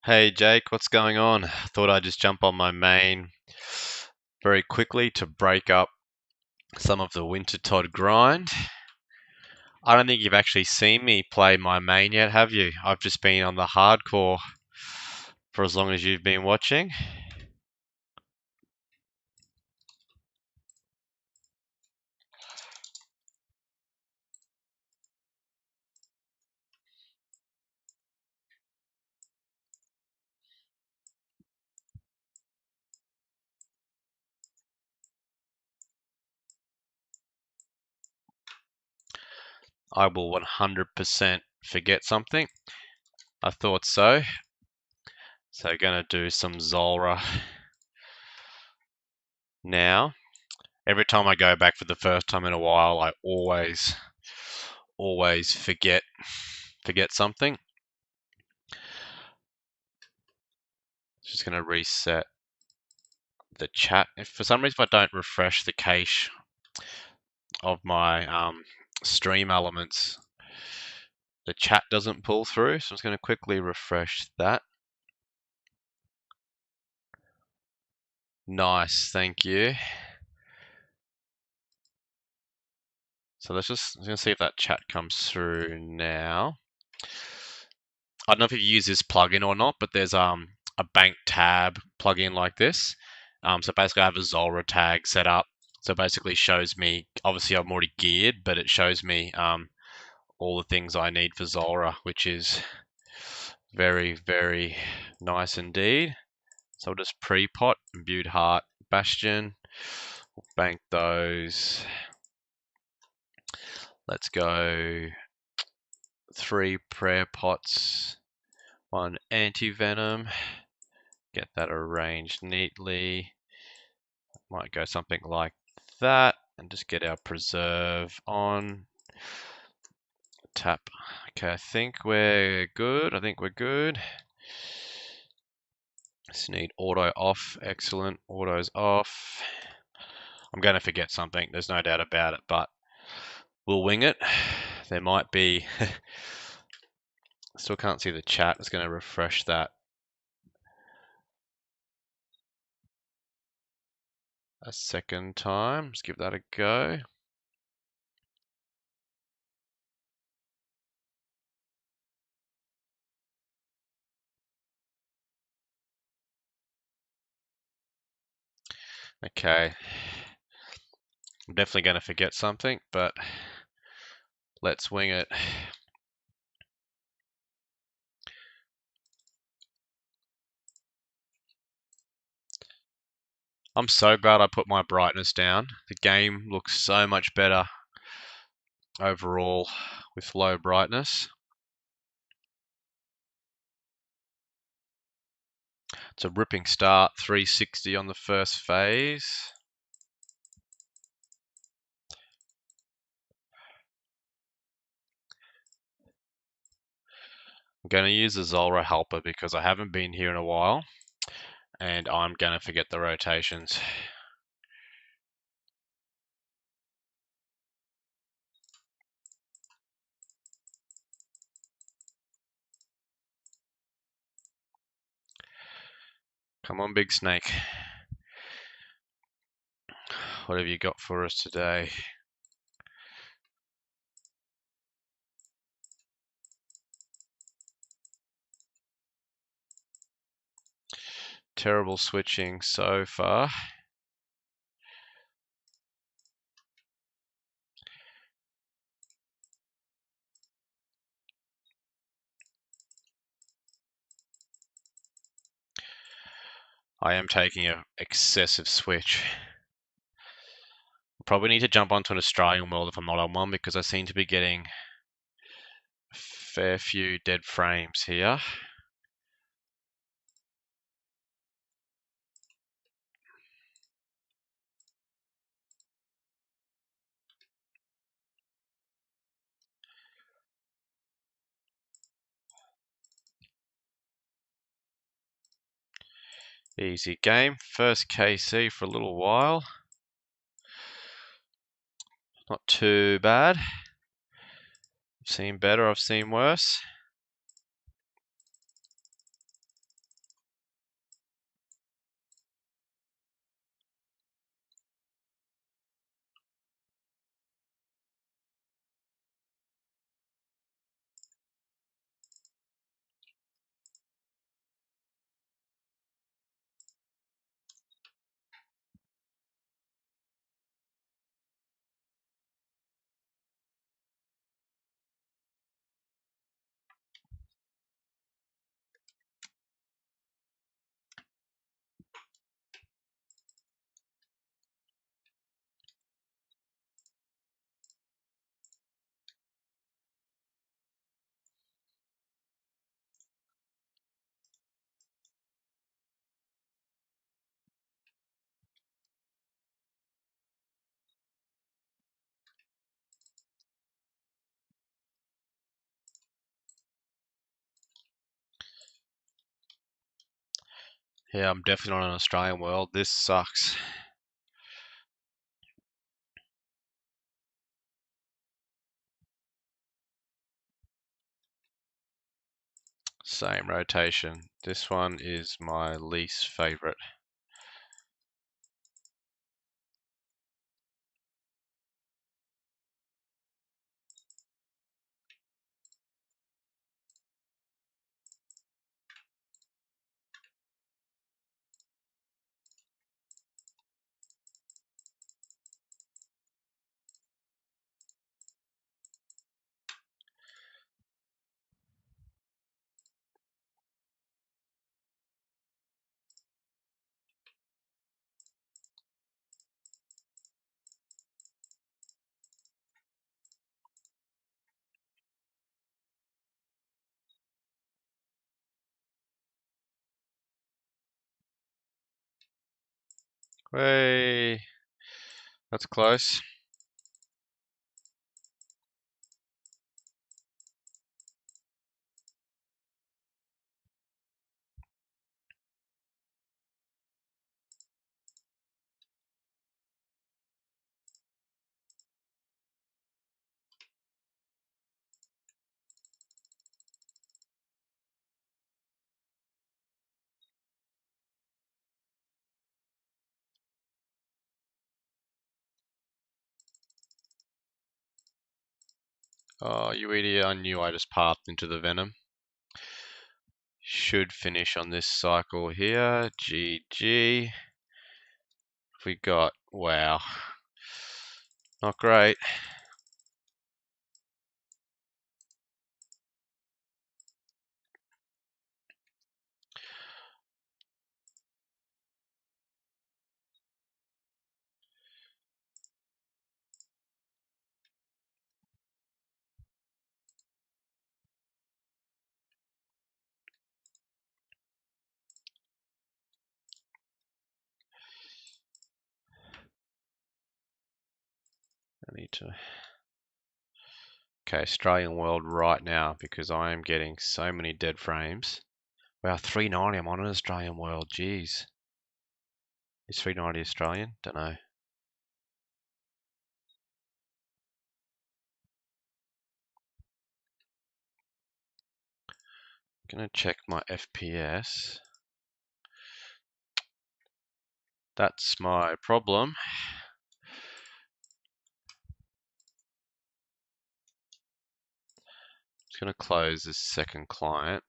Hey Jake, what's going on? Thought I'd just jump on my main very quickly to break up some of the Winter Todd grind. I don't think you've actually seen me play my main yet, have you? I've just been on the hardcore for as long as you've been watching. I will 100% forget something. I thought so. So gonna do some Zulrah now. Every time I go back for the first time in a while, I always forget something. Just gonna reset the chat. If for some reason I don't refresh the cache of my stream elements, the chat doesn't pull through. So I'm just going to quickly refresh that. Nice, thank you. So I'm going to see if that chat comes through now. I don't know if you've used this plugin or not, but there's a bank tab plugin like this. So basically I have a Zulrah tag set up. So basically shows me, obviously I'm already geared, but it shows me all the things I need for Zulrah, which is very nice indeed. So I'll just pre-pot, imbued heart, bastion, we'll bank those. Let's go 3 prayer pots, 1 anti-venom, get that arranged neatly. Might go something like that, and just get our preserve on. Tap. Okay, I think we're good. Just need auto off. Excellent. Auto's off. I'm going to forget something. There's no doubt about it, but we'll wing it. There might be... Still can't see the chat. It's going to refresh that a second time. Just give that a go. Okay. I'm definitely going to forget something, but let's wing it. I'm so glad I put my brightness down. The game looks so much better overall with low brightness. It's a ripping start, 360 on the first phase. I'm going to use the Zulrah helper because I haven't been here in a while and I'm going to forget the rotations. Come on, big snake. What have you got for us today? Terrible switching so far. I am taking an excessive switch. Probably need to jump onto an Australian world if I'm not on one because I seem to be getting a fair few dead frames here. Easy game. First KC for a little while. Not too bad. I've seen better, I've seen worse. Yeah, I'm definitely not an Australian world. This sucks. Same rotation. This one is my least favorite. Hey, that's close. Oh, you idiot. I knew I just pathed into the venom. Should finish on this cycle here. GG. We got, wow. Not great. I need to. Okay, Australian world right now because I am getting so many dead frames. Wow, 390. I'm on an Australian world. Jeez. Is 390 Australian? Don't know. Gonna check my FPS. That's my problem. Just gonna close this second client.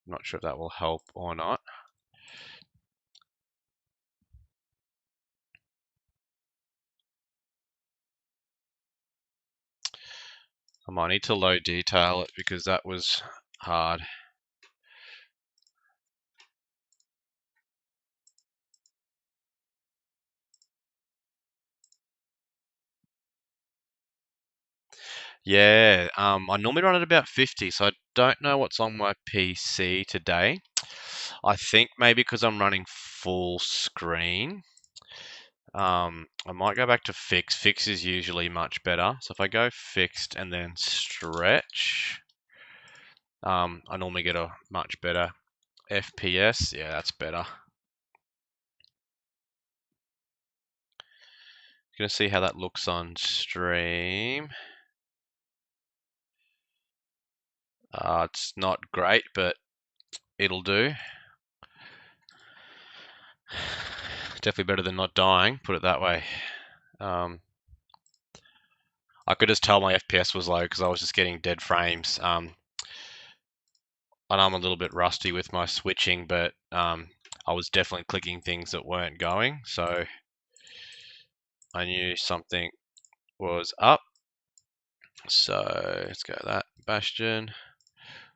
Not sure if that will help or not. I might need to low detail it because that was hard. Yeah, I normally run at about 50, so I don't know what's on my PC today. I think maybe because I'm running full screen, I might go back to fixed. Fixed is usually much better. So if I go fixed and then stretch, I normally get a much better FPS. Yeah, that's better. Gonna see how that looks on stream. It's not great, but it'll do. Definitely better than not dying, put it that way. I could just tell my FPS was low because I was just getting dead frames. And I'm a little bit rusty with my switching, but I was definitely clicking things that weren't going. So I knew something was up. So let's go that. Bastion.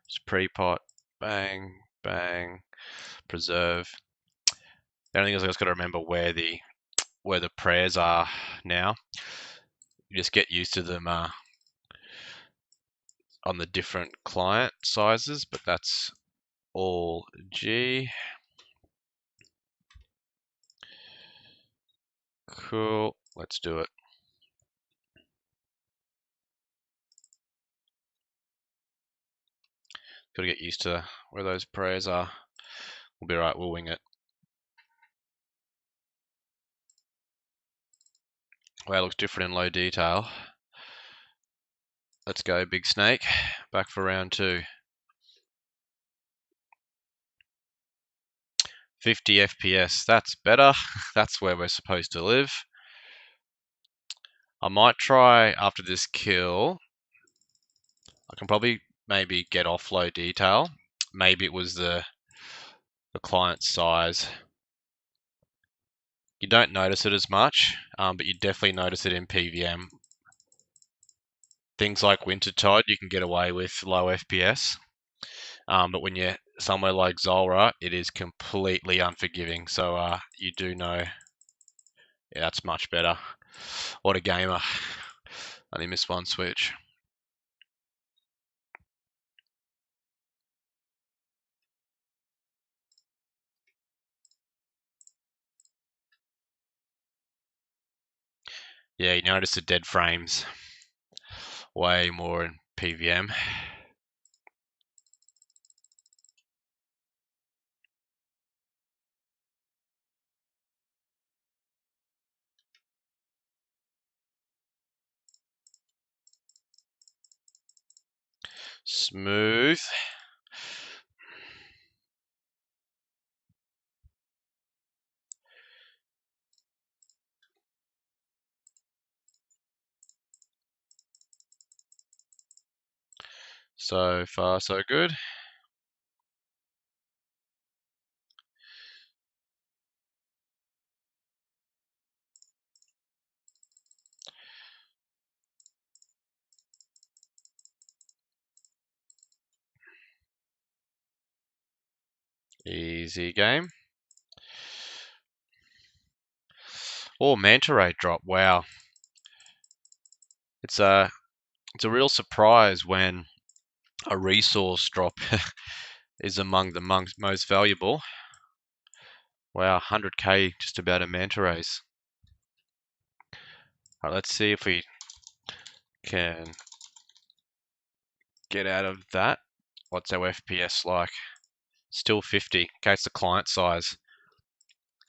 It's pre-pot. Bang, bang. Preserve. The only thing is I just got to remember where the prayers are now. You just get used to them on the different client sizes, but that's all G. Cool. Let's do it. Got to get used to where those prayers are. We'll be right, we'll wing it. Wow, it looks different in low detail. Let's go, big snake. Back for round 2. 50 FPS, that's better. That's where we're supposed to live. I might try after this kill. I can probably maybe get off low detail. Maybe it was the client size. You don't notice it as much, but you definitely notice it in PVM. Things like Wintertide, you can get away with low FPS. But when you're somewhere like Zulrah, it is completely unforgiving. So you do know, yeah, that's much better. What a gamer. Only missed one switch. Yeah, you notice the dead frames way more in PVM. Smooth. So far, so good. Easy game. Oh, manta ray drop. Wow. It's a real surprise when a resource drop is among the most valuable. Wow, 100k just about a manta rays. Alright, let's see if we can get out of that. What's our FPS like? Still 50. Okay, it's the client size.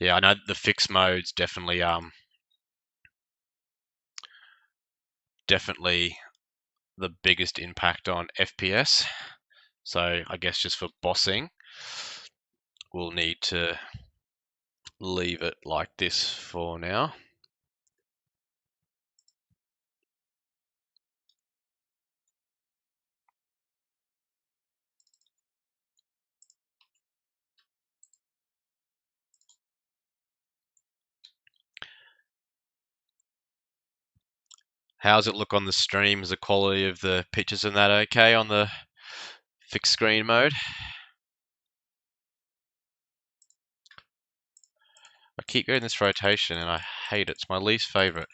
Yeah, I know the fixed mode's definitely the biggest impact on FPS. So I guess just for bossing, we'll need to leave it like this for now. How's it look on the stream? Is the quality of the pictures and that okay on the fixed screen mode? I keep getting this rotation and I hate it. It's my least favorite.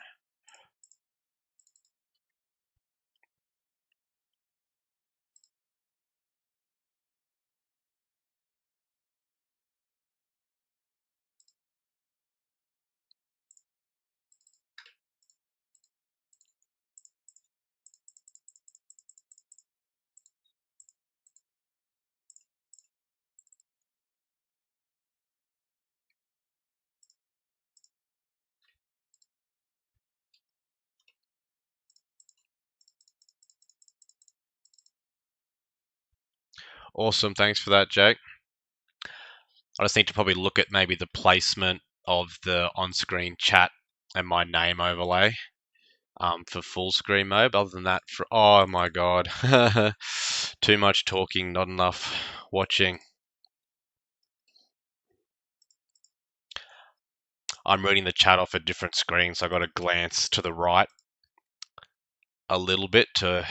Awesome, thanks for that, Jake. I just need to probably look at maybe the placement of the on-screen chat and my name overlay for full screen mode. Other than that, oh my god, too much talking, not enough watching. I'm reading the chat off a different screen, so I got to glance to the right a little bit to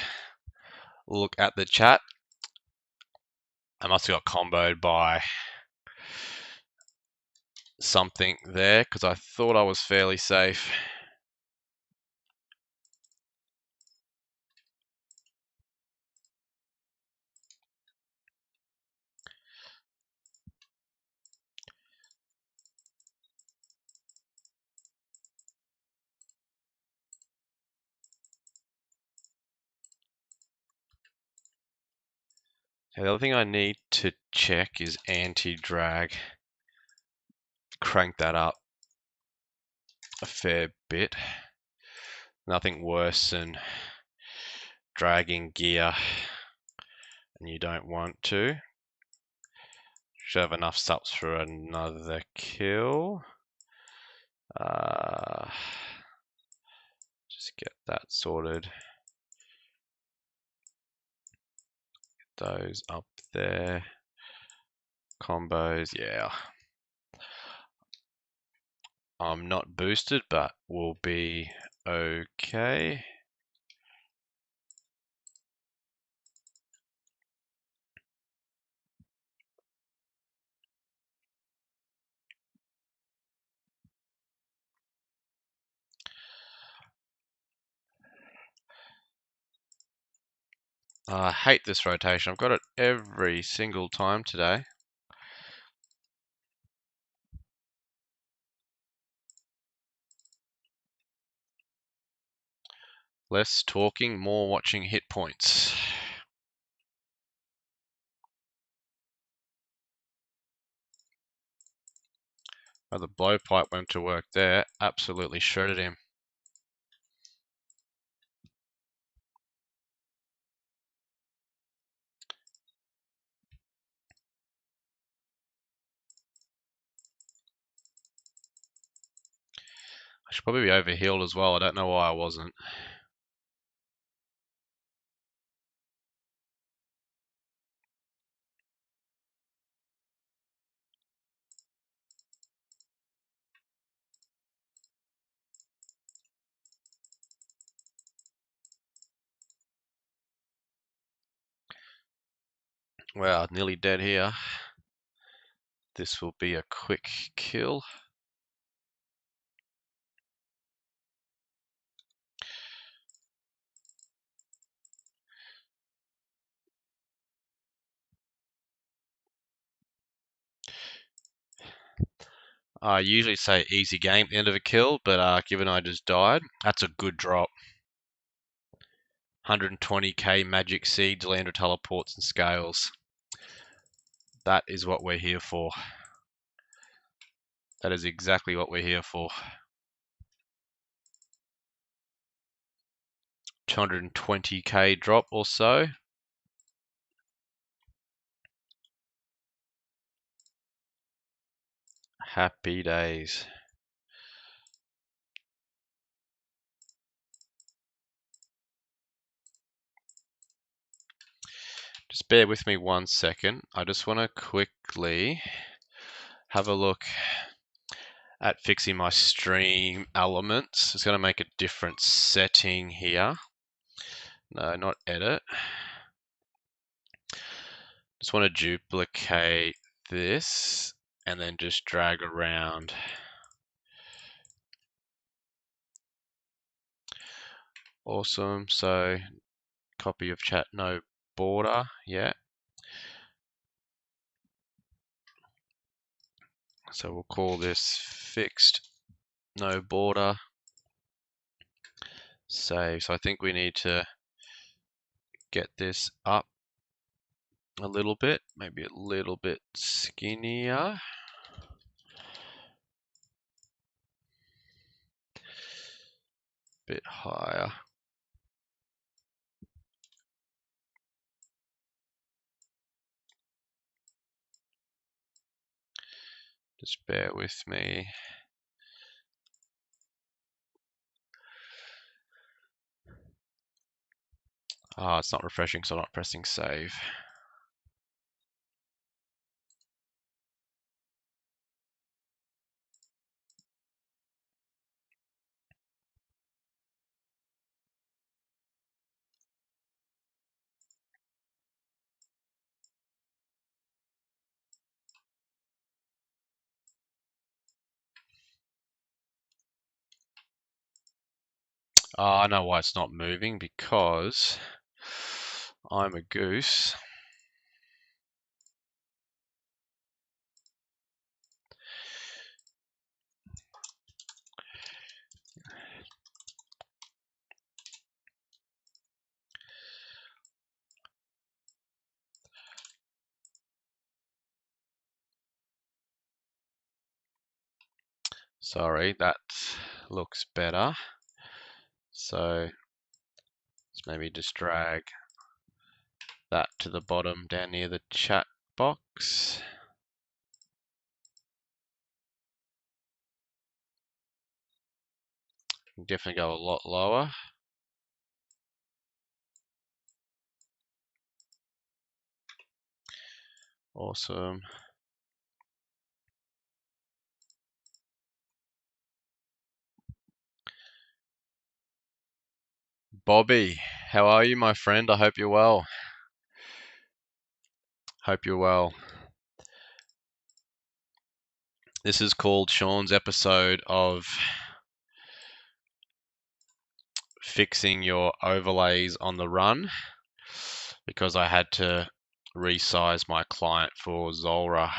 look at the chat. I must have got comboed by something there because I thought I was fairly safe. The other thing I need to check is anti-drag. Crank that up a fair bit. Nothing worse than dragging gear and you don't want to. Should have enough subs for another kill. Just get that sorted. Get those up there. Combos, yeah. I'm not boosted, but we'll be okay. I hate this rotation. I've got it every single time today. Less talking, more watching hit points. Oh, the blowpipe went to work there. Absolutely shredded him. I should probably be overhealed as well. I don't know why I wasn't. Wow, nearly dead here. This will be a quick kill. I usually say easy game, end of a kill, but given I just died, that's a good drop. 120k magic seeds, lander teleports, and scales. That is what we're here for. That is exactly what we're here for. 220k drop or so. Happy days. Just bear with me 1 second. I just want to quickly have a look at fixing my stream elements. It's going to make a different setting here. No, not edit. Just want to duplicate this and then just drag around. Awesome. So copy of chat, no border. Yeah. So we'll call this fixed, no border. Save. So I think we need to get this up a little bit, maybe a little bit skinnier. Bit higher. Just bear with me. Ah, it's not refreshing, so I'm not pressing save. I know why it's not moving, because I'm a goose. Sorry, that looks better. So let's maybe just drag that to the bottom down near the chat box. Definitely go a lot lower. Awesome. Bobby, how are you, my friend? I hope you're well. Hope you're well. This is called Sean's episode of fixing your overlays on the run, because I had to resize my client for Zulrah.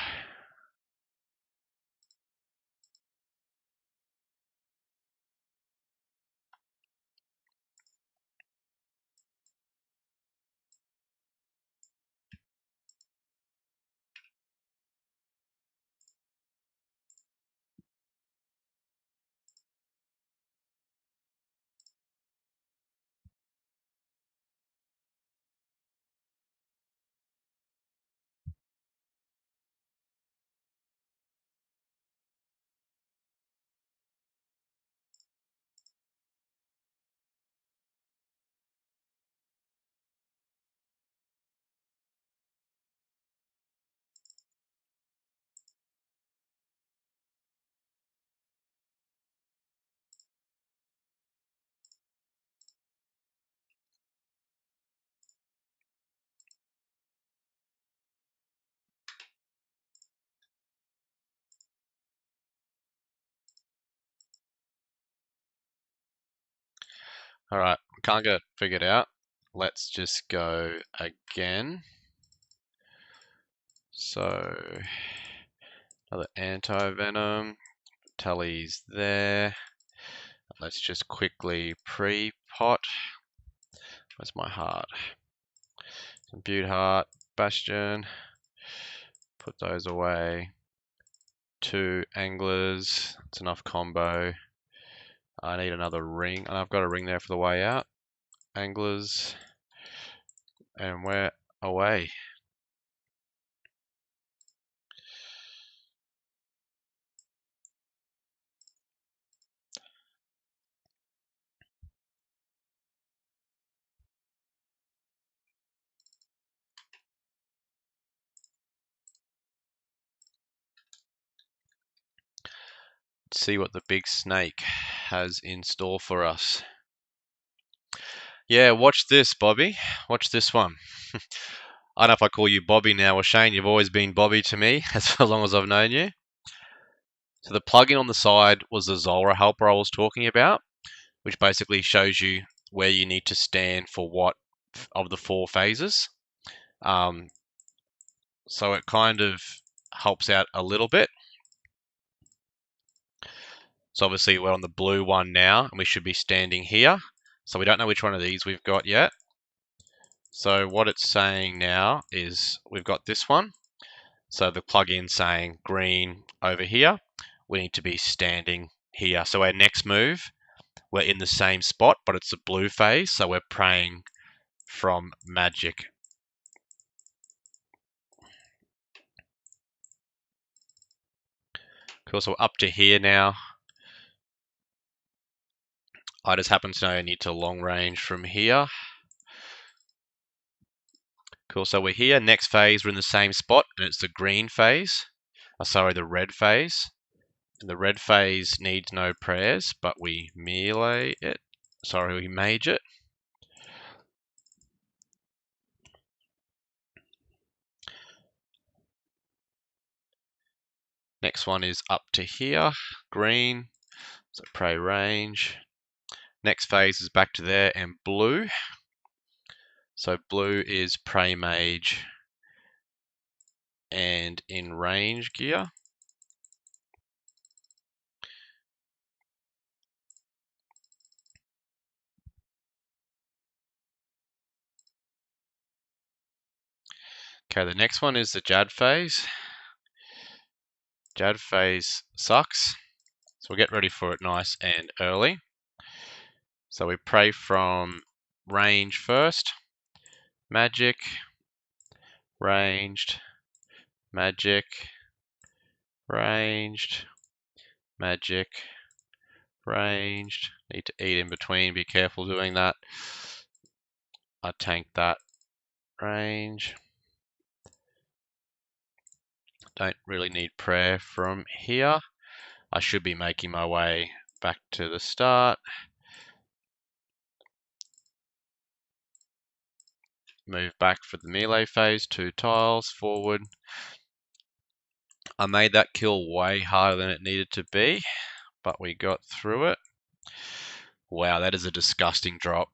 All right, can't get it figured out. Let's just go again. So another anti-venom, tally's there. Let's just quickly pre-pot. Where's my heart? Compute heart, bastion. Put those away. 2 anglers, it's enough combo. I need another ring, and I've got a ring there for the way out. Anglers, and we're away. Let's see what the big snake has in store for us. Yeah, watch this, Bobby. Watch this one. I don't know if I call you Bobby now or Shane. You've always been Bobby to me as long as I've known you. So the plugin on the side was the Zulrah helper I was talking about, which basically shows you where you need to stand for what of the 4 phases. So it kind of helps out a little bit. So obviously we're on the blue one now, and we should be standing here. So we don't know which one of these we've got yet. So what it's saying now is we've got this one. So the plugin saying green over here. We need to be standing here. So our next move, we're in the same spot, but it's the blue phase. So we're praying from magic. Cool, so we're up to here now. I just happen to know I need to long range from here. Cool, so we're here. Next phase, we're in the same spot, and it's the green phase. Sorry, the red phase. And the red phase needs no prayers, but we melee it. Sorry, we mage it. Next one is up to here, green, so pray range. Next phase is back to there, and blue. So blue is pray mage and in range gear. Okay, the next one is the Jad phase. Jad phase sucks. So we'll get ready for it nice and early. So we pray from range first. Magic, ranged, magic, ranged, magic, ranged. Need to eat in between, be careful doing that. I tanked that. Range. Don't really need prayer from here. I should be making my way back to the start. Move back for the melee phase, 2 tiles forward. I made that kill way harder than it needed to be, but we got through it. Wow, that is a disgusting drop.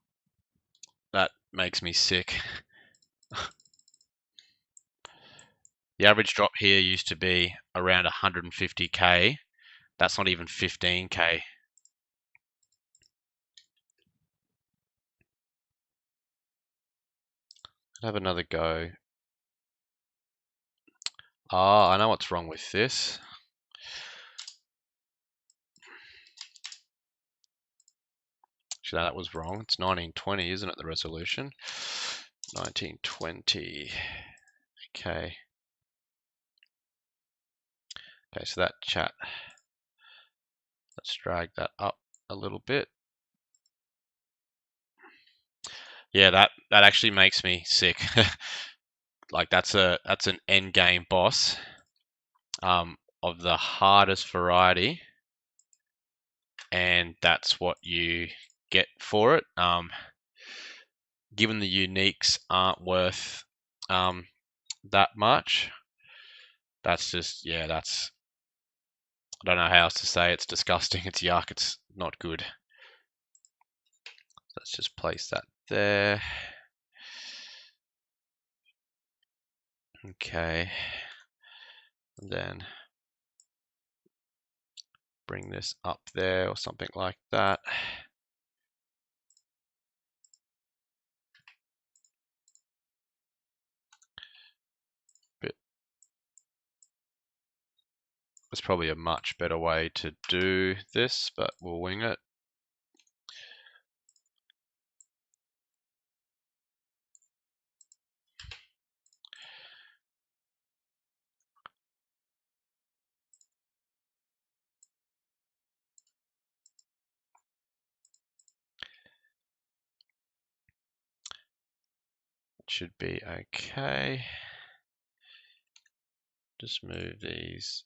That makes me sick. The average drop here used to be around 150k. That's not even 15k. Have another go. Ah, I know what's wrong with this. Actually, that was wrong. It's 1920, isn't it, the resolution? 1920. Okay. Okay, so that chat. Let's drag that up a little bit. Yeah, that actually makes me sick. Like that's an end game boss of the hardest variety, and that's what you get for it. Given the uniques aren't worth that much, that's just, yeah, that's, I don't know how else to say it. It's disgusting. It's yuck. It's not good. Let's just place that there. Okay. And then bring this up there or something like that. There's probably a much better way to do this, but we'll wing it. It should be okay. Just move these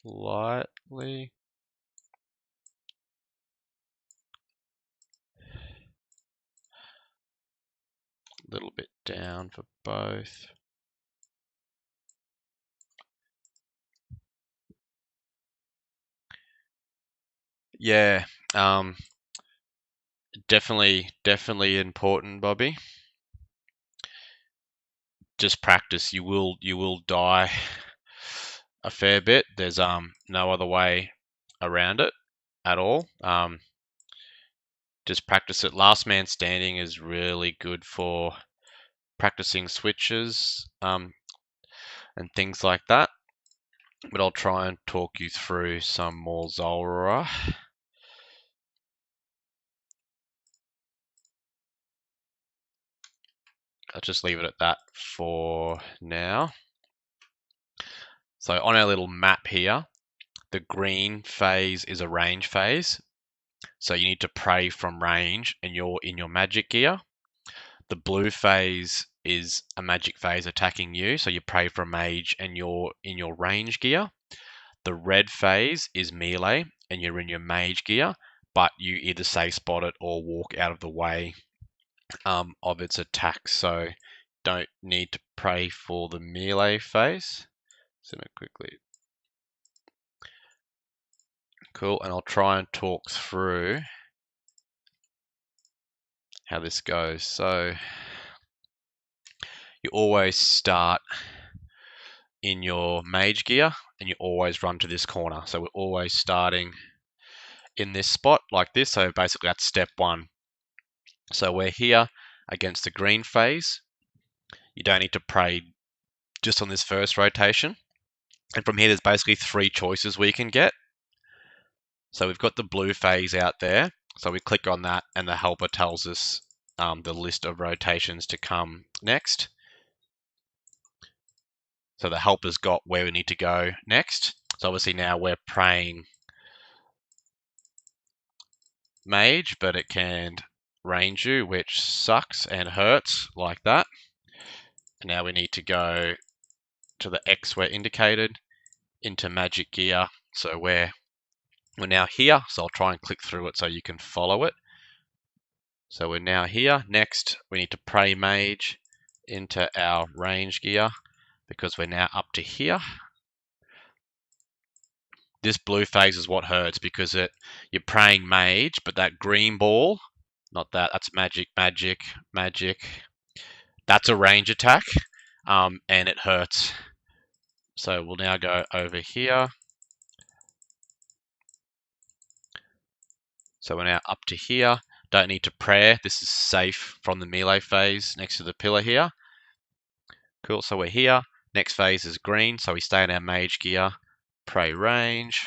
slightly. A little bit down for both. Yeah, definitely important, Bobby. Just practice. You will die a fair bit. There's no other way around it at all. Just practice it. Last man standing is really good for practicing switches and things like that. But I'll try and talk you through some more Zulrah. I'll just leave it at that for now. So on our little map here, the green phase is a range phase. So you need to pray from range and you're in your magic gear. The blue phase is a magic phase attacking you. So you pray from mage and you're in your range gear. The red phase is melee and you're in your mage gear, but you either safe spot it or walk out of the way of its attack. So don't need to pray for the melee phase. So quickly. Cool, and I'll try and talk through how this goes. So you always start in your mage gear and you always run to this corner. So we're always starting in this spot like this. So basically that's step one. So we're here against the green phase. You don't need to pray just on this first rotation. And from here, there's basically 3 choices we can get. So we've got the blue phase out there. So we click on that and the helper tells us the list of rotations to come next. So the helper's got where we need to go next. So obviously now we're praying mage, but it can range you, which sucks and hurts like that. And now we need to go to the X where indicated into magic gear. So we're now here. So I'll try and click through it so you can follow it. So we're now here. Next, we need to pray mage into our range gear because we're now up to here. This blue phase is what hurts because you're praying mage, but that green ball, not that, that's magic. That's a range attack, and it hurts. So we'll now go over here. So we're now up to here. Don't need to pray. This is safe from the melee phase next to the pillar here. Cool, so we're here. Next phase is green, so we stay in our mage gear. Pray range.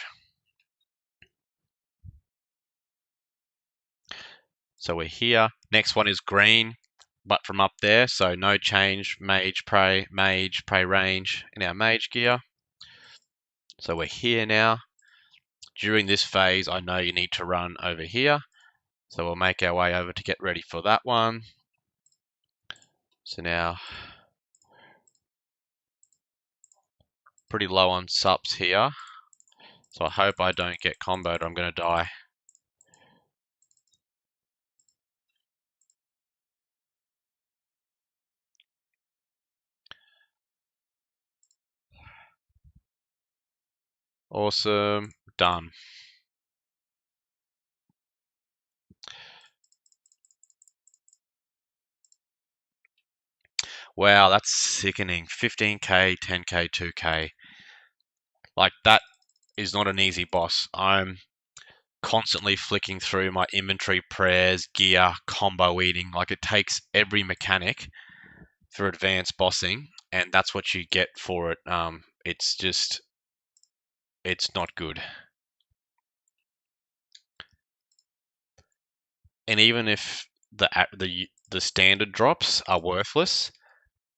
So we're here. Next one is green, but from up there, so no change. Mage, pray range in our mage gear. So we're here now. During this phase, I know you need to run over here. So we'll make our way over to get ready for that one. So now, pretty low on sups here. So I hope I don't get comboed or I'm going to die. Awesome. Done. Wow, that's sickening. 15k, 10k, 2k. Like, that is not an easy boss. I'm constantly flicking through my inventory, prayers, gear, combo eating. Like, it takes every mechanic for advanced bossing, and that's what you get for it. It's not good. And even if the standard drops are worthless,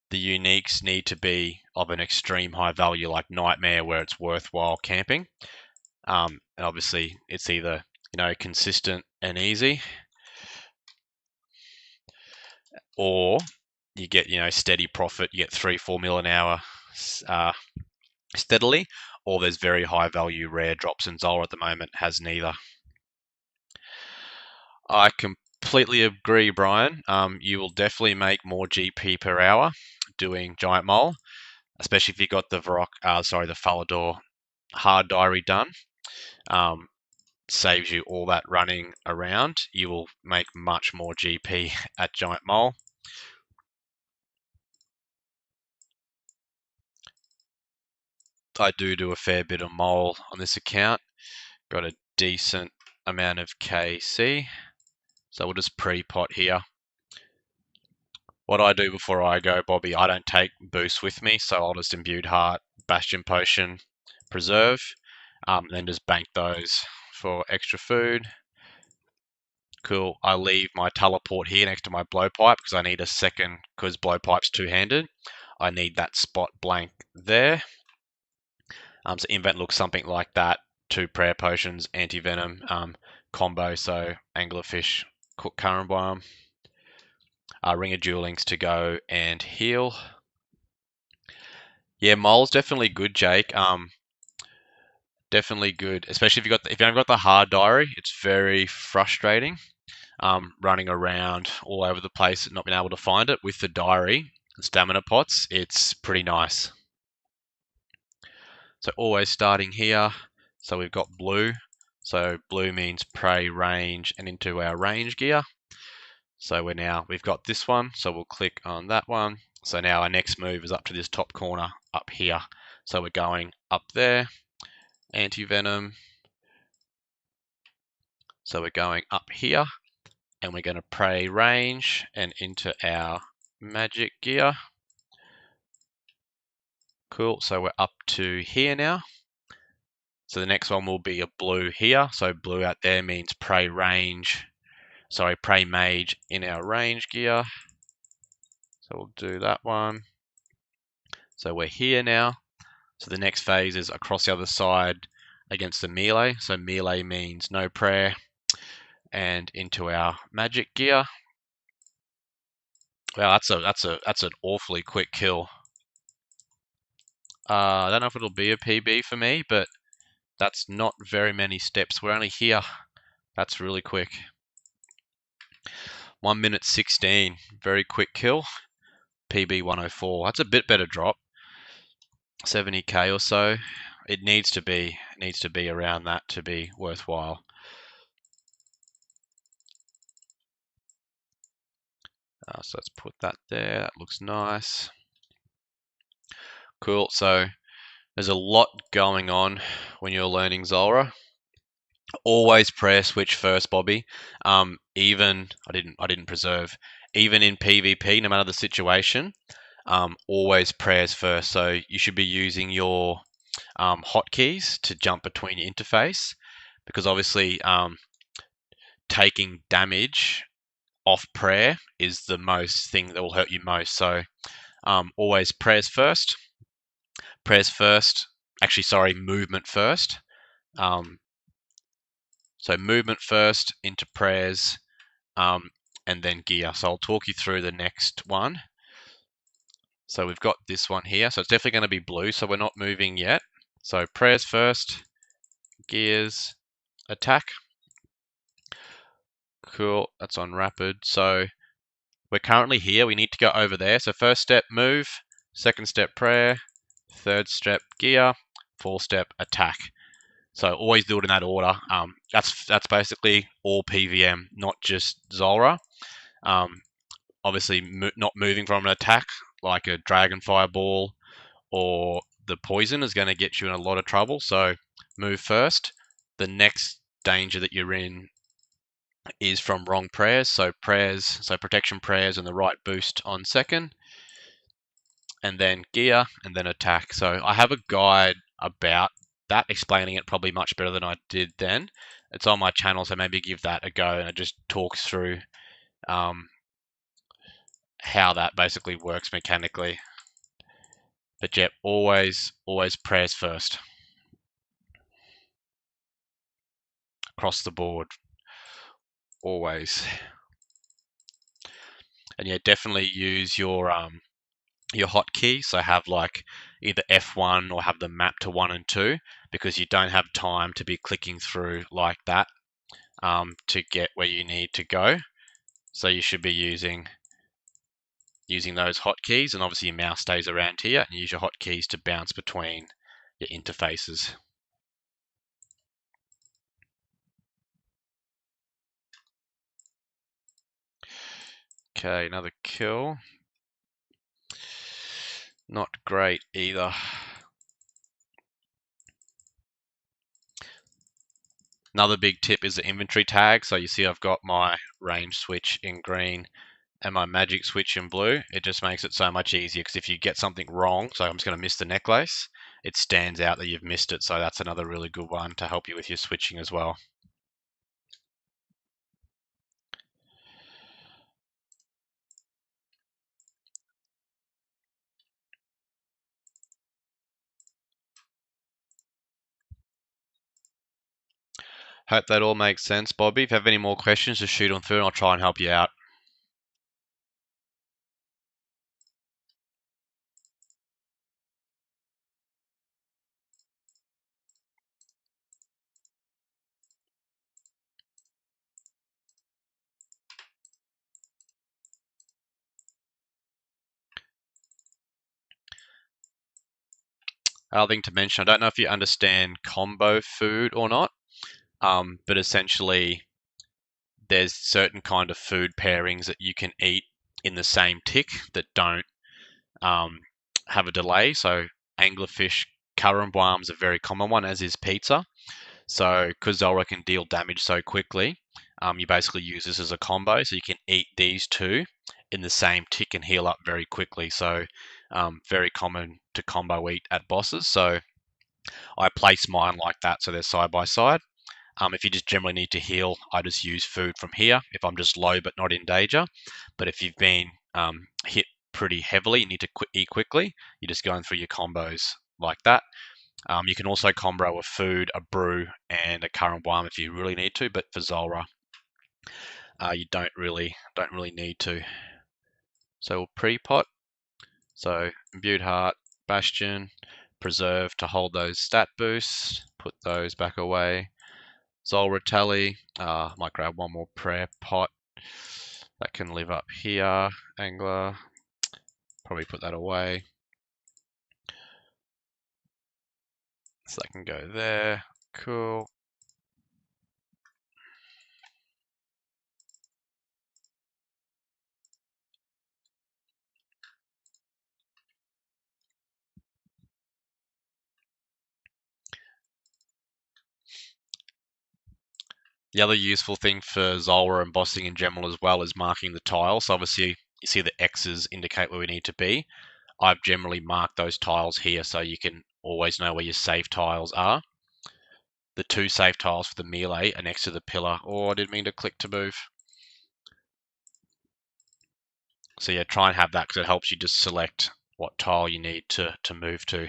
the uniques need to be of an extreme high value, like Nightmare, where it's worthwhile camping. And obviously, it's either consistent and easy, or you get steady profit. You get 3-4 mil an hour steadily, or there's very high value rare drops, and Zulrah at the moment has neither. I completely agree, Brian. You will definitely make more GP per hour doing Giant Mole, especially if you got the the Falador hard diary done. Saves you all that running around. You will make much more GP at Giant Mole. I do a fair bit of mole on this account. Got a decent amount of KC. So we'll just pre-pot here. What I do before I go, Bobby, I don't take boost with me, so I'll just Imbued Heart, Bastion Potion, Preserve, and then just bank those for extra food. Cool. I leave my teleport here next to my blowpipe because I need a second, because blowpipe's two-handed. I need that spot blank there. So invent looks something like that. 2 prayer potions, anti-venom combo, so anglerfish, cook Karambomb. Ring of Duel Links to go and heal. Yeah, mole's definitely good, Jake. Definitely good, especially if you haven't got the hard diary. It's very frustrating. Running around all over the place and not being able to find it. With the diary and stamina pots, it's pretty nice. So always starting here. So we've got blue. So blue means prey, range, and into our range gear. So we've got this one. So we'll click on that one. So now our next move is up to this top corner up here. So we're going up there. Anti-venom. So we're going up here. And we're going to pray range and into our magic gear. Cool, so we're up to here now. So the next one will be a blue here. So blue out there means prey mage in our range gear. So we'll do that one. So we're here now. So the next phase is across the other side against the melee. So melee means no prayer and into our magic gear. Wow, that's an awfully quick kill. I don't know if it'll be a PB for me, but that's not very many steps. We're only here. That's really quick. 1 minute 16. Very quick kill. PB 104. That's a bit better drop. 70k or so. It needs to be around that to be worthwhile. So let's put that there. That looks nice. Cool. So there's a lot going on when you're learning Zulrah. Always prayer switch first, Bobby. Even I didn't preserve. Even in PvP, no matter the situation, always prayers first. So you should be using your hotkeys to jump between your interface, because obviously taking damage off prayer is the most thing that will hurt you most. So always prayers first. Actually, sorry, movement first. So movement first into prayers, and then gear. So I'll talk you through the next one. So we've got this one here. So it's definitely going to be blue. So we're not moving yet. So prayers first, gears, attack. Cool. That's on rapid. So we're currently here. We need to go over there. So first step, move. Second step, prayer. Third step, gear. Fourth step, attack. So always do it in that order. That's basically all PVM, not just Zulrah. Obviously, not moving from an attack like a dragon fireball or the poison is going to get you in a lot of trouble. So move first. The next danger that you're in is from wrong prayers. So protection prayers and the right boost on second, and then gear, and then attack. So I have a guide about that, explaining it probably much better than I did then. It's on my channel, so maybe give that a go, and it just talks through how that basically works mechanically. But yeah, always prayers first across the board, always. And yeah, definitely use your hotkey. So have like either F1 or have them mapped to 1 and 2, because you don't have time to be clicking through like that to get where you need to go. So you should be using those hotkeys, and obviously your mouse stays around here, and use your hotkeys to bounce between your interfaces. Okay, another kill. Not great either. Another big tip is the inventory tag. So you see I've got my range switch in green and my magic switch in blue. It just makes it so much easier, because if you get something wrong, so I'm just going to miss the necklace, it stands out that you've missed it. So that's another really good one to help you with your switching as well. Hope that all makes sense, Bobby. If you have any more questions, just shoot them through and I'll try and help you out. Other thing to mention, I don't know if you understand combo food or not, but essentially there's certain kind of food pairings that you can eat in the same tick that don't have a delay. So anglerfish currambwam is a very common one, as is pizza. So because Zulrah can deal damage so quickly, you basically use this as a combo. So you can eat these two in the same tick and heal up very quickly. So very common to combo eat at bosses. So I place mine like that so they're side by side. If you just generally need to heal, I just use food from here if I'm just low but not in danger. But if you've been hit pretty heavily, you need to eat quickly, you're just going through your combos like that. You can also combo a food, a brew, and a current bomb if you really need to, but for Zulrah, you don't really need to. So we'll pre-pot. So imbued heart, bastion, preserve to hold those stat boosts. Put those back away. Zulrah tally. Might grab one more prayer pot. That can live up here. Angler. Probably put that away. So that can go there. Cool. The other useful thing for Zulrah and bossing in general as well is marking the tiles. So obviously you see the X's indicate where we need to be. I've generally marked those tiles here so you can always know where your safe tiles are. The two safe tiles for the melee are next to the pillar. Oh, I didn't mean to click to move. So yeah, try and have that because it helps you just select what tile you need to move to.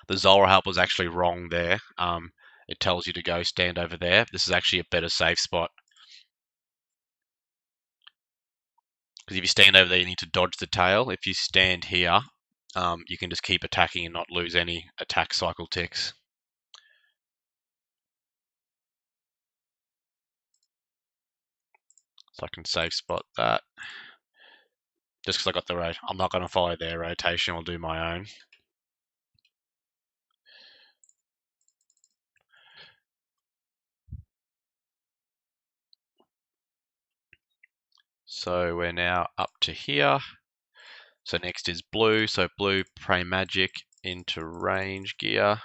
The Zulrah help was actually wrong there. It tells you to go stand over there. This is actually a better safe spot. Because if you stand over there, you need to dodge the tail. If you stand here, you can just keep attacking and not lose any attack cycle ticks. So I can safe spot that. Just because I got the road. I'm not going to follow their rotation. I'll do my own. So we're now up to here. So next is blue. So blue, pray magic into range gear.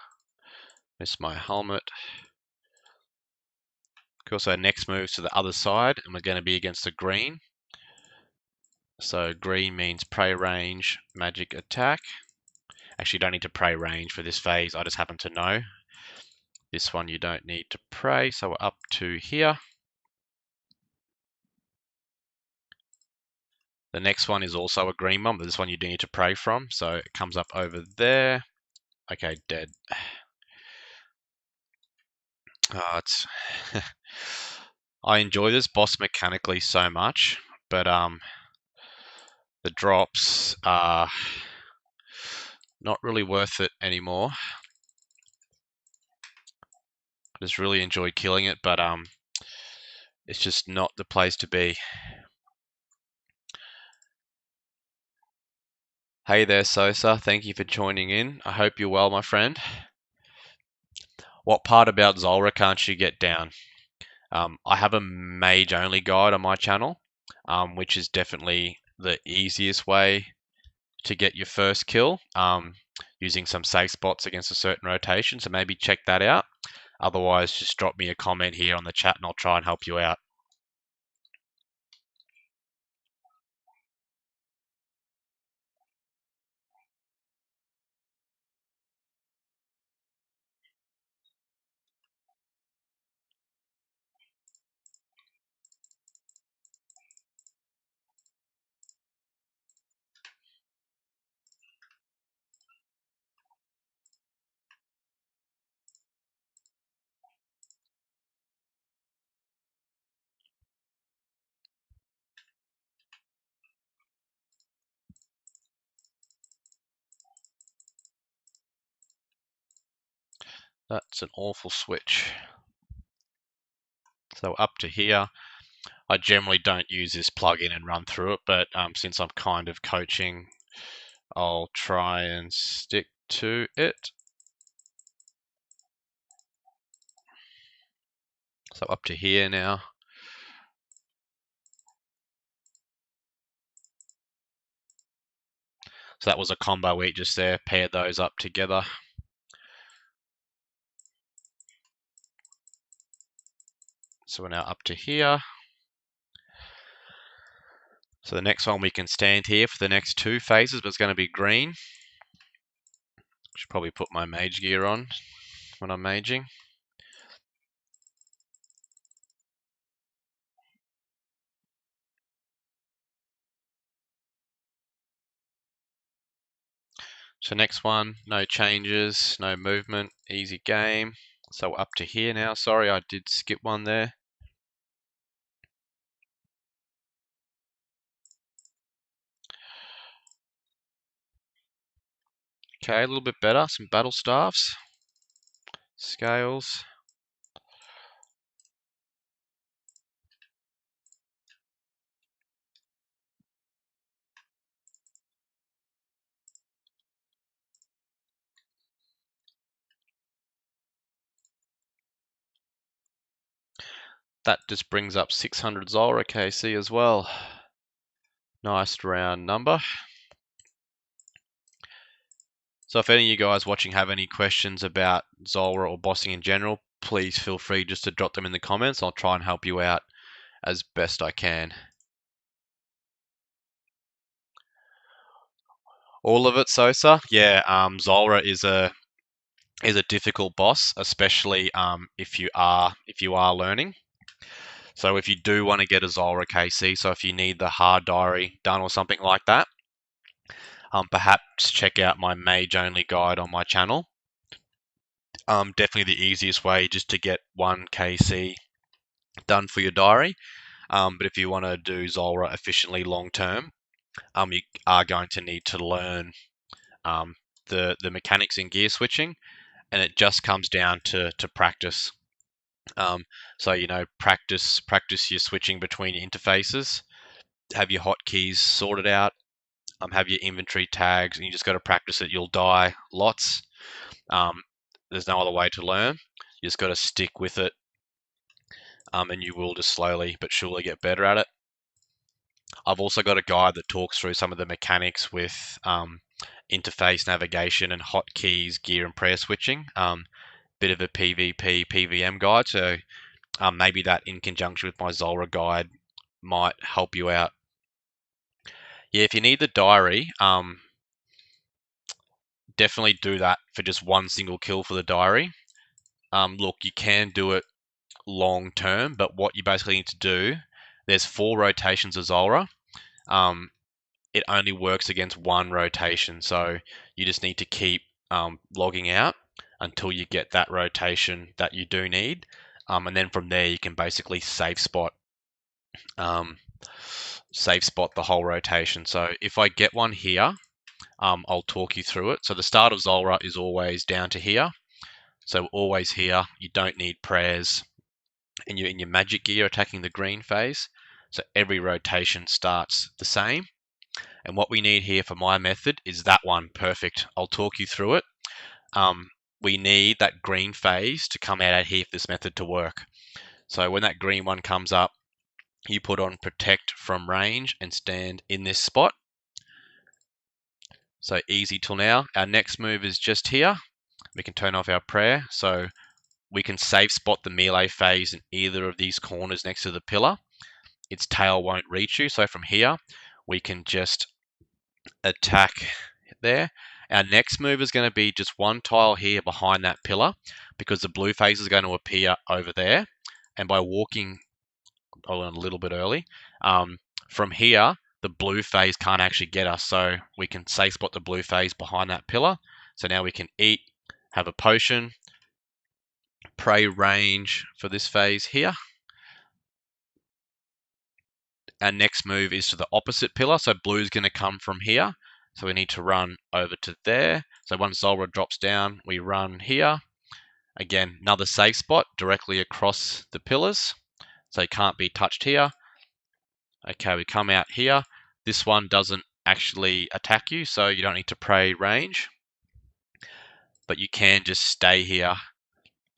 Miss my helmet. Cool. So next moves to the other side, and we're going to be against the green. So green means pray range, magic attack. Actually, you don't need to pray range for this phase. I just happen to know. This one you don't need to pray. So we're up to here. The next one is also a green one, but this one you do need to pray from. So it comes up over there. Okay, dead. It's I enjoy this boss mechanically so much, but the drops are not really worth it anymore. I just really enjoy killing it, but it's just not the place to be. Hey there, Sosa. Thank you for joining in. I hope you're well, my friend. What part about Zulrah can't you get down? I have a mage only guide on my channel, which is definitely the easiest way to get your first kill, using some safe spots against a certain rotation. So maybe check that out. Otherwise, just drop me a comment here on the chat and I'll try and help you out. That's an awful switch. So up to here, I generally don't use this plugin and run through it, but since I'm kind of coaching, I'll try and stick to it. So up to here now. So that was a combo we just there, paired those up together. So we're now up to here. So the next one we can stand here for the next 2 phases, but it's going to be green. Should probably put my mage gear on when I'm maging. So next one, no changes, no movement, easy game. So up to here now. Sorry, I did skip one there. Okay, a little bit better. Some battle staffs, scales. That just brings up 600 Zulrah KC as well. Nice round number. So if any of you guys watching have any questions about Zulrah or bossing in general, please feel free just to drop them in the comments. I'll try and help you out as best I can. All of it, Sosa? Yeah, Zulrah is a difficult boss, especially if you are learning. So if you do want to get a Zulrah KC, so if you need the hard diary done or something like that, perhaps check out my mage only guide on my channel. Definitely the easiest way just to get 1 KC done for your diary. But if you want to do Zulrah efficiently long term, you are going to need to learn the mechanics in gear switching, and it just comes down to practice. So practice your switching between your interfaces, have your hotkeys sorted out, have your inventory tags, and you just got to practice it. You'll die lots. There's no other way to learn. You just got to stick with it, and you will just slowly but surely get better at it. I've also got a guide that talks through some of the mechanics with interface navigation and hotkeys, gear and prayer switching. Bit of a PvP, PvM guide. So maybe that in conjunction with my Zulrah guide might help you out. Yeah, if you need the diary, definitely do that for just 1 single kill for the diary. Look, you can do it long term, but what you basically need to do, there's 4 rotations of Zulrah. It only works against 1 rotation, so you just need to keep logging out until you get that rotation that you do need, and then from there you can basically safe spot the whole rotation. So if I get one here, I'll talk you through it. So the start of Zulrah is always down to here, so always here. You don't need prayers, and you're in your magic gear attacking the green phase, so every rotation starts the same. And what we need here for my method is that one. Perfect. I'll talk you through it. We need that green phase to come out here for this method to work. So when that green one comes up, you put on protect from range and stand in this spot. So easy till now. Our next move is just here. We can turn off our prayer. So we can safe spot the melee phase in either of these corners next to the pillar. Its tail won't reach you. So from here, we can just attack there. Our next move is going to be just 1 tile here behind that pillar, because the blue phase is going to appear over there. And by walking a little bit early, from here, the blue phase can't actually get us. So we can safe spot the blue phase behind that pillar. So now we can eat, have a potion, pray range for this phase here. Our next move is to the opposite pillar. So blue is going to come from here. So we need to run over to there. So once Zulrah drops down, we run here. Again, another safe spot directly across the pillars. So it can't be touched here. Okay, we come out here. This one doesn't actually attack you, so you don't need to pray range. But you can just stay here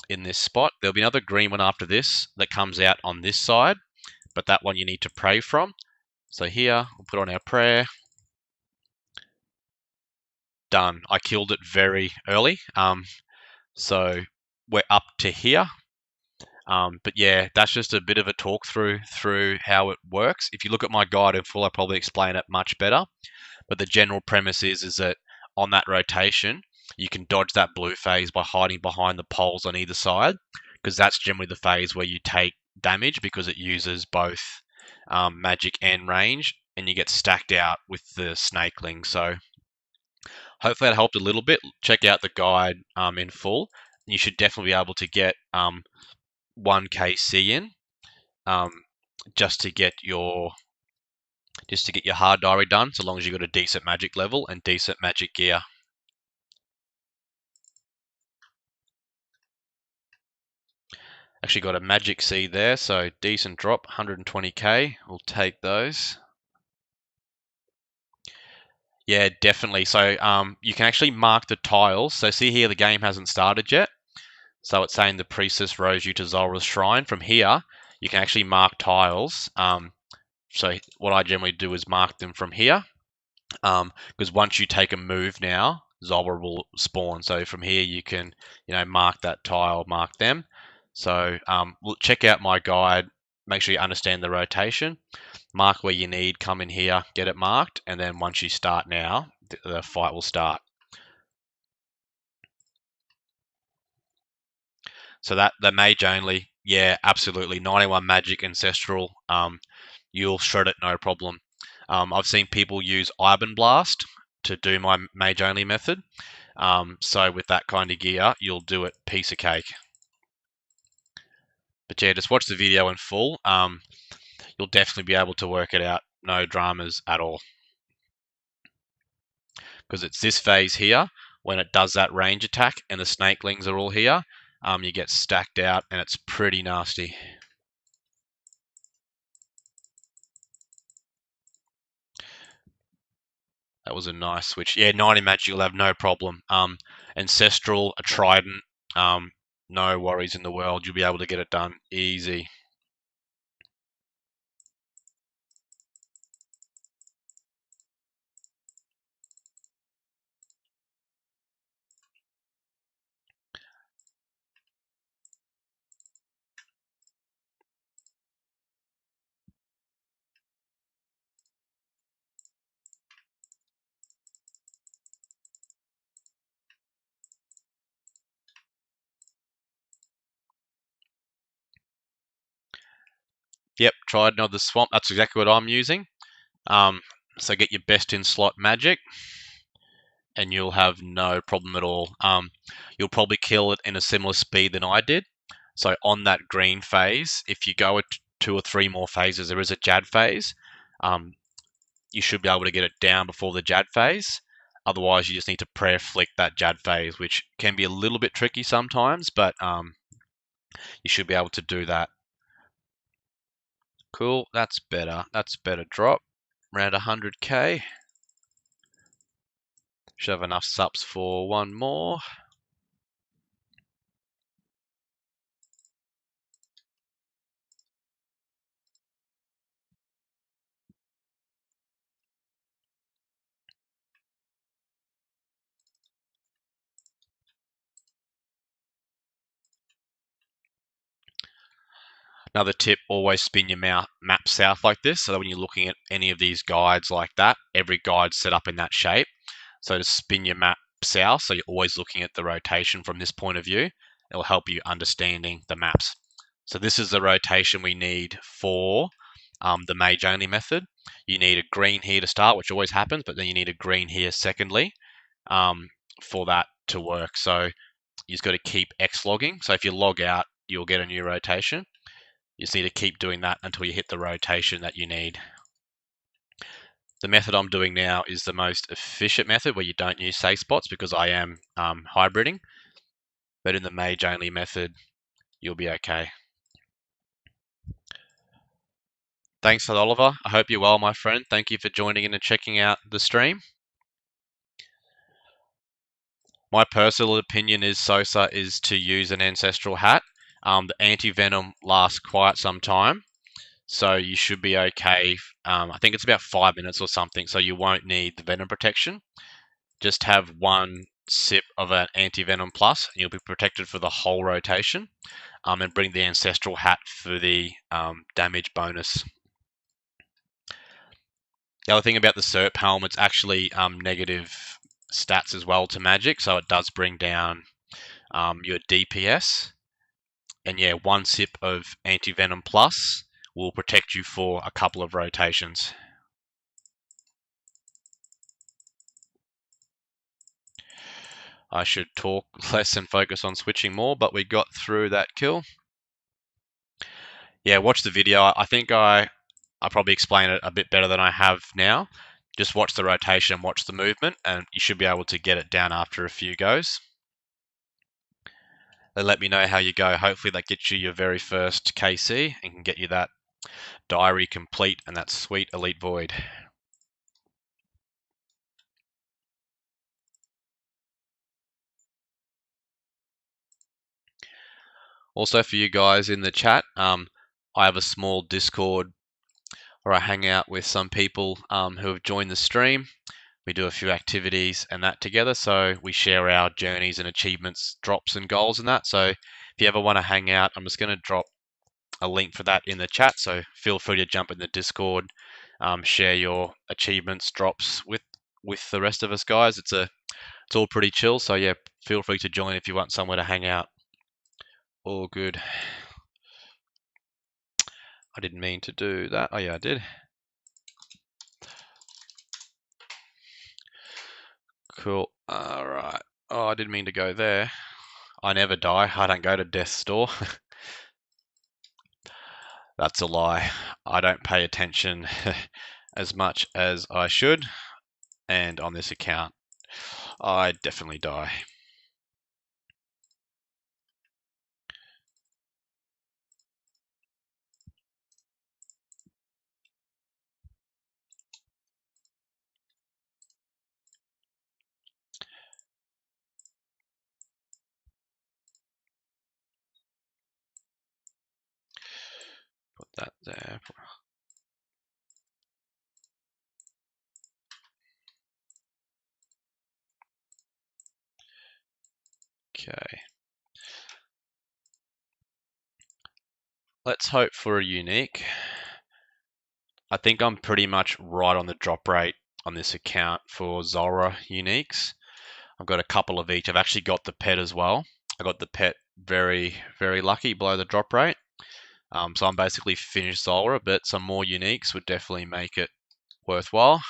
in this spot. There'll be another green one after this that comes out on this side, but that one you need to pray from. So here, we'll put on our prayer. done. I killed it very early. So we're up to here. But yeah, that's just a bit of a talk through how it works. If you look at my guide in full, I probably explain it much better. But the general premise is that on that rotation, you can dodge that blue phase by hiding behind the poles on either side, because that's generally the phase where you take damage because it uses both magic and range, and you get stacked out with the snakeling. So hopefully that helped a little bit. Check out the guide in full. You should definitely be able to get 1 KC in just to get your hard diary done, so long as you've got a decent magic level and decent magic gear. Actually got a magic seed there, so decent drop, 120k. We'll take those. Yeah, definitely. So you can actually mark the tiles. So see here, the game hasn't started yet. So it's saying the priestess rose you to Zulrah's shrine. From here, you can actually mark tiles. So what I generally do is mark them from here. Because once you take a move now, Zulrah will spawn. So from here, you can, mark that tile, mark them. So we'll check out my guide. Make sure you understand the rotation. Mark where you need, come in here, get it marked, and then once you start now, the fight will start. So that the mage only, yeah, absolutely. 91 magic ancestral, you'll shred it no problem. I've seen people use Iron Blast to do my mage only method. So with that kind of gear, you'll do it piece of cake. But yeah, just watch the video in full. You'll definitely be able to work it out. No dramas at all. Because it's this phase here, when it does that range attack and the snakelings are all here, you get stacked out and it's pretty nasty. That was a nice switch. Yeah, 90 magic, you'll have no problem. Ancestral, a trident, no worries in the world. You'll be able to get it done easy. Yep, trident of the swamp. That's exactly what I'm using. So get your best in slot magic, and you'll have no problem at all. You'll probably kill it in a similar speed than I did. So on that green phase, if you go at 2 or 3 more phases, there is a Jad phase. You should be able to get it down before the Jad phase. Otherwise, you just need to prayer flick that Jad phase, which can be a little bit tricky sometimes, but you should be able to do that. Cool, that's better. That's better drop. Around 100k. Should have enough subs for one more. Another tip, always spin your map south like this, so that when you're looking at any of these guides like that, every guide's set up in that shape. So to spin your map south, so you're always looking at the rotation from this point of view. It'll help you understanding the maps. So this is the rotation we need for the mage only method. You need a green here to start, which always happens, but then you need a green here secondly for that to work. So you just got to keep X logging. So if you log out, you'll get a new rotation. You just need to keep doing that until you hit the rotation that you need. The method I'm doing now is the most efficient method where you don't use safe spots because I am hybriding. But in the mage only method, you'll be okay. Thanks for Oliver. I hope you're well, my friend. Thank you for joining in and checking out the stream. My personal opinion is Sosa is to use an ancestral hat. The anti-venom lasts quite some time, so you should be okay. I think it's about 5 minutes or something, so you won't need the venom protection. just have one sip of an anti-venom plus, and you'll be protected for the whole rotation. And bring the ancestral hat for the damage bonus. The other thing about the Serp helm, it's actually negative stats as well to magic, so it does bring down your DPS. And yeah, one sip of anti-venom plus will protect you for a couple of rotations. I should talk less and focus on switching more, but we got through that kill. Yeah, watch the video. I think I probably explain it a bit better than I have now. Just watch the rotation, watch the movement, and you should be able to get it down after a few goes. Then let me know how you go. Hopefully that gets you your very first KC and can get you that diary complete and that sweet Elite Void. Also for you guys in the chat, I have a small Discord where I hang out with some people who have joined the stream. We do a few activities and that together, so we share our journeys and achievements, drops and goals and that. So if you ever want to hang out, I'm just going to drop a link for that in the chat, so feel free to jump in the Discord, share your achievements, drops with the rest of us guys. It's all pretty chill, so yeah, feel free to join if you want somewhere to hang out. All good. I didn't mean to do that. Oh yeah, I did. Cool. All right. Oh, I didn't mean to go there. I never die. I don't go to death's door. That's a lie. I don't pay attention as much as I should, and on this account, I definitely die. Put that there. Okay. Let's hope for a unique. I think I'm pretty much right on the drop rate on this account for Zulrah uniques. I've got a couple of each. I've actually got the pet as well. I got the pet very, very lucky below the drop rate. So I'm basically finished Zulrah, but some more uniques would definitely make it worthwhile.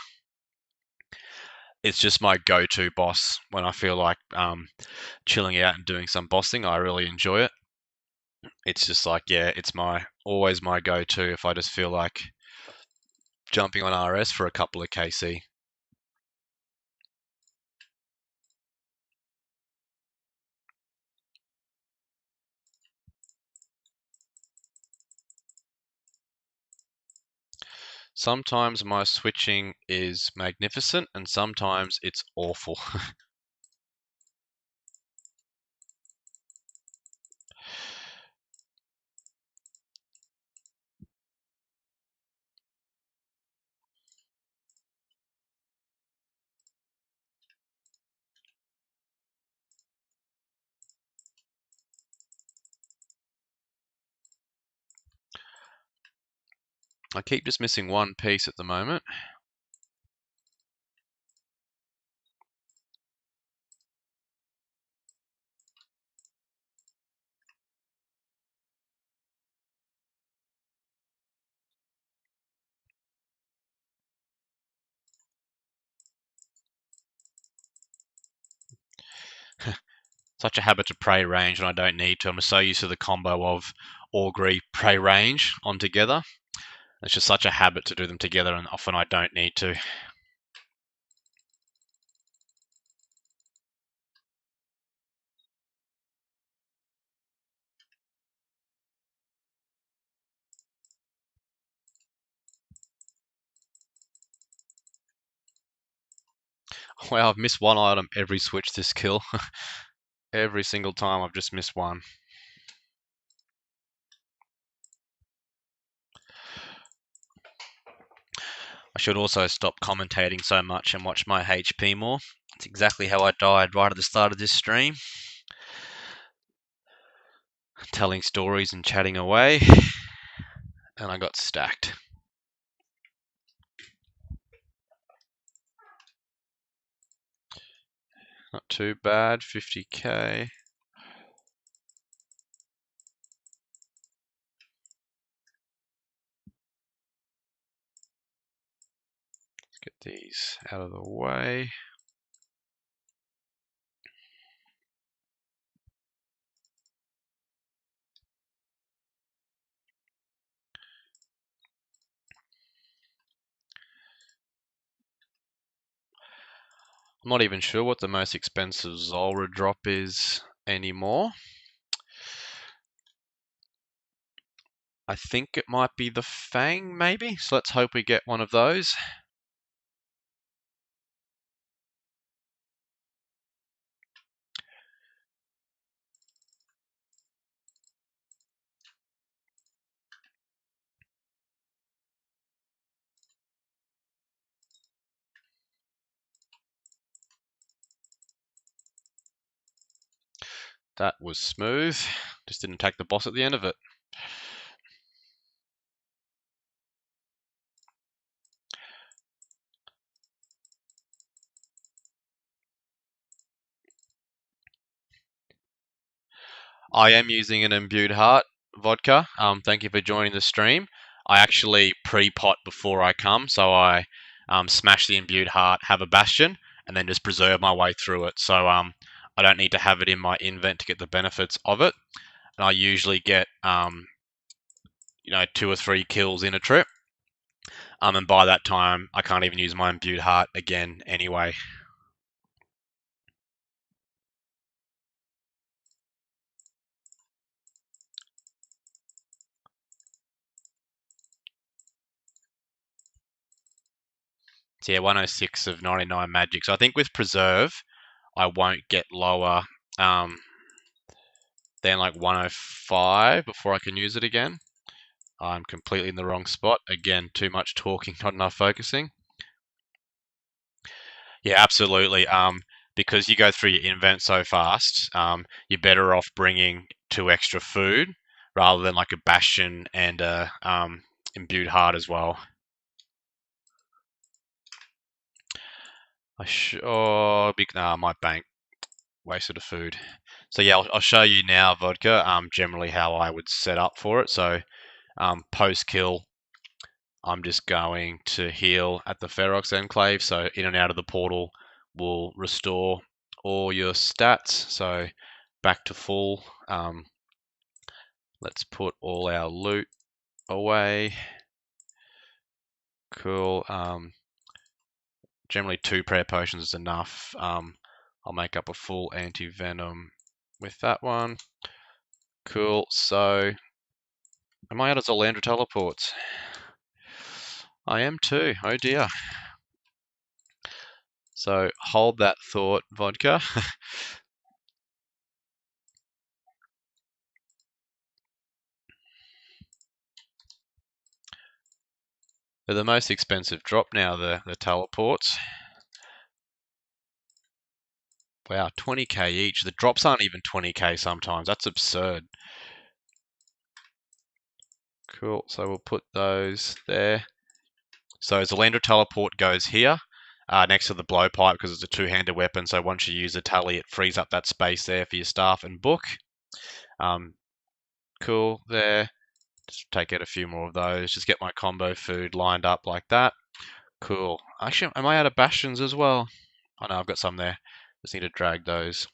It's just my go-to boss when I feel like chilling out and doing some bossing. I really enjoy it. It's just like, yeah, it's always my go-to if I just feel like jumping on RS for a couple of KC. Sometimes my switching is magnificent and sometimes it's awful. I keep just missing one piece at the moment. Such a habit to pray range when I don't need to. I'm so used to the combo of augury, pray range on together. It's just such a habit to do them together, and often I don't need to. Well, I've missed one item every switch this kill. Every single time I've just missed one. I should also stop commentating so much and watch my HP more. It's exactly how I died right at the start of this stream. Telling stories and chatting away. And I got stacked. Not too bad, 50k. Let's get these out of the way. I'm not even sure what the most expensive Zulrah drop is anymore. I think it might be the Fang, maybe? So let's hope we get one of those. That was smooth. Just didn't attack the boss at the end of it. I am using an imbued heart vodka. Thank you for joining the stream. I actually pre-pot before I come, so I smash the imbued heart, have a bastion, and then just preserve my way through it. So I don't need to have it in my invent to get the benefits of it. And I usually get 2 or 3 kills in a trip. And by that time, I can't even use my imbued heart again anyway. So yeah, 106 of 99 magic. So I think with preserve, I won't get lower than like 105 before I can use it again. I'm completely in the wrong spot. Again, too much talking, not enough focusing. Yeah, absolutely. Because you go through your invent so fast, you're better off bringing 2 extra food rather than like a bastion and a imbued heart as well. I might bank. Wasted of food. So yeah, I'll show you now, vodka. Generally how I would set up for it. So post kill, I'm just going to heal at the Ferox Enclave. So in and out of the portal will restore all your stats. So back to full. Let's put all our loot away. Cool. Generally 2 prayer potions is enough. I'll make up a full anti-venom with that one. Cool. So am I out of Zolandra teleports? I am too. Oh dear. So hold that thought, vodka. They're the most expensive drop now, the teleports. Wow, 20k each. The drops aren't even 20k sometimes. That's absurd. Cool. So we'll put those there. So Zolandra teleport goes here. Next to the blowpipe because it's a 2-handed weapon. So once you use a tally, it frees up that space there for your staff and book. Cool there. Just take out a few more of those. Just get my combo food lined up like that. Cool. Actually, am I out of bastions as well? Oh no, I've got some there. Just need to drag those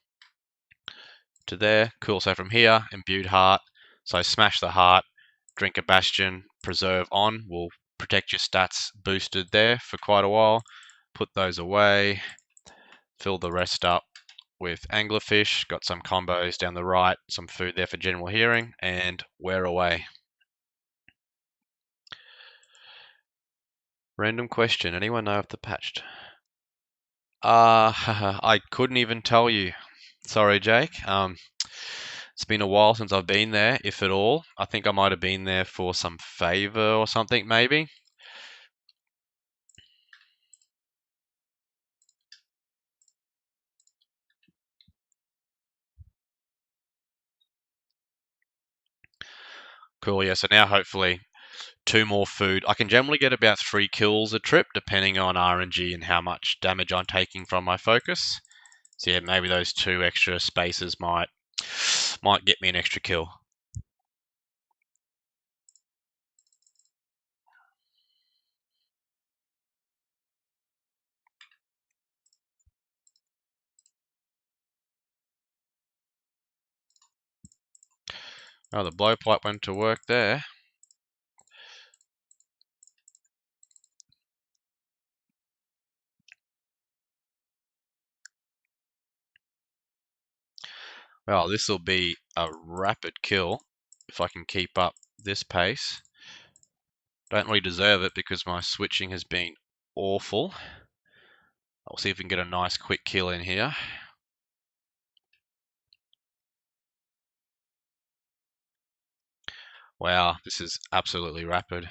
to there. Cool. So from here, imbued heart. So smash the heart, drink a bastion, preserve on. Will protect your stats boosted there for quite a while. Put those away. Fill the rest up with anglerfish. Got some combos down the right. Some food there for general hearing. And we're away. Random question. Anyone know if the patched? I couldn't even tell you. Sorry, Jake. It's been a while since I've been there, if at all. I think I might have been there for some favor or something, maybe. Cool, yeah, so now hopefully 2 more food. I can generally get about 3 kills a trip, depending on RNG and how much damage I'm taking from my focus. So yeah, maybe those 2 extra spaces might get me an extra kill. Oh, the blowpipe went to work there. Well, this will be a rapid kill if I can keep up this pace. Don't really deserve it because my switching has been awful. I'll see if we can get a nice quick kill in here. Wow, this is absolutely rapid.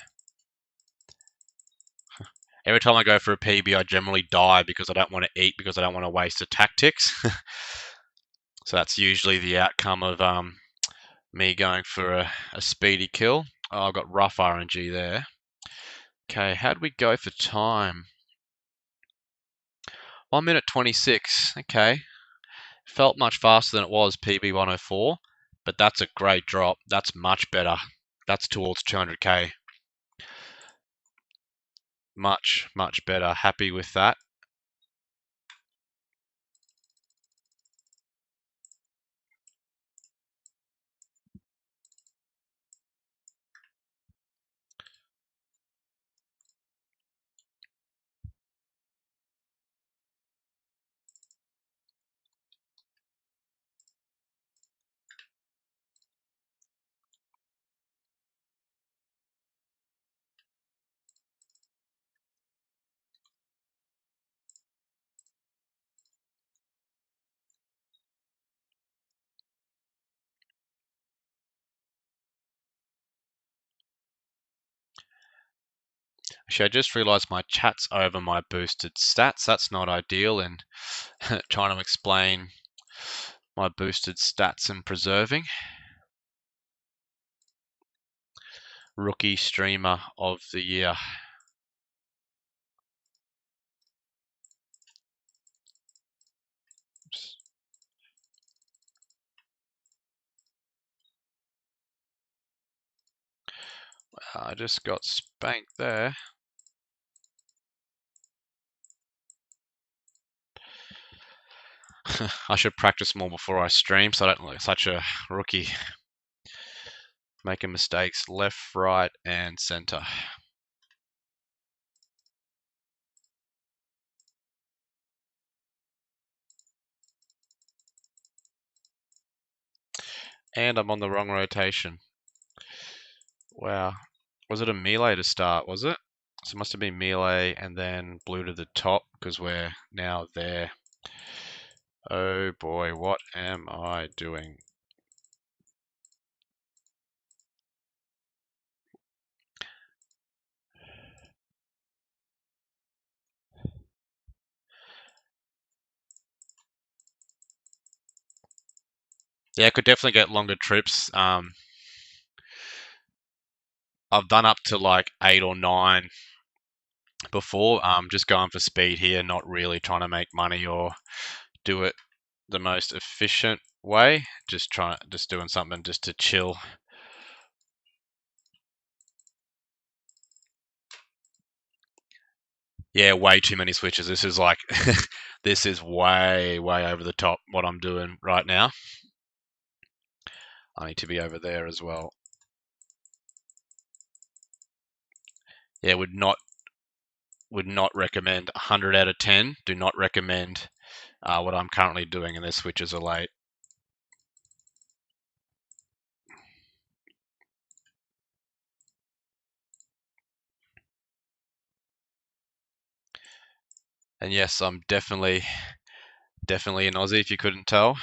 Every time I go for a PB, I generally die because I don't want to eat because I don't want to waste the tactics. So that's usually the outcome of me going for a speedy kill. Oh, I've got rough RNG there. Okay, how'd we go for time? 1 minute 26. Okay, felt much faster than it was PB 104, but that's a great drop. That's much better. That's towards 200k. Much, much better. Happy with that. Actually, I just realized my chat's over my boosted stats. That's not ideal in trying to explain my boosted stats and preserving. Rookie streamer of the year. Oops. I just got spanked there. I should practice more before I stream so I don't look like such a rookie. Making mistakes left, right, and center. And I'm on the wrong rotation. Wow. Was it a melee to start, was it? So it must have been melee and then blue to the top because we're now there. Oh boy, what am I doing? Yeah, I could definitely get longer trips. I've done up to like 8 or 9 before. Just going for speed here, not really trying to make money or do it the most efficient way. Just doing something just to chill. Yeah, way too many switches. This is like, this is way, way over the top what I'm doing right now. I need to be over there as well. Yeah, would not recommend 100 out of 10. Do not recommend what I'm currently doing, and their switches are late. And yes, I'm definitely an Aussie if you couldn't tell.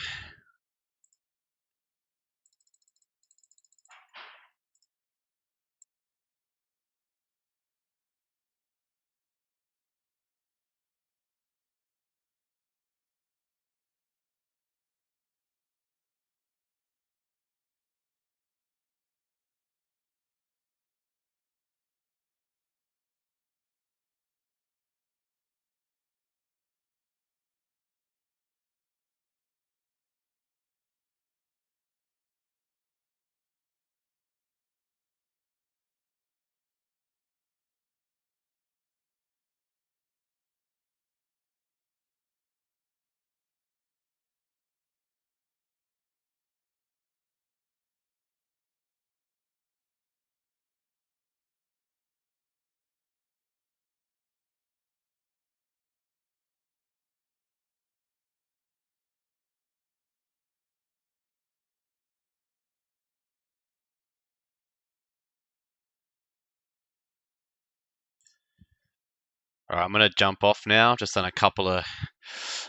All right, I'm going to jump off now. Just done a couple of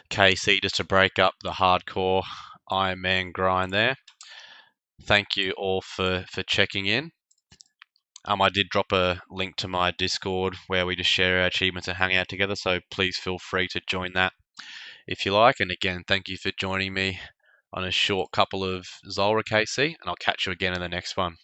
KC just to break up the hardcore Ironman grind there. Thank you all for checking in. I did drop a link to my Discord where we just share our achievements and hang out together, so please feel free to join that if you like. And again, thank you for joining me on a short couple of Zulrah KC, and I'll catch you again in the next one.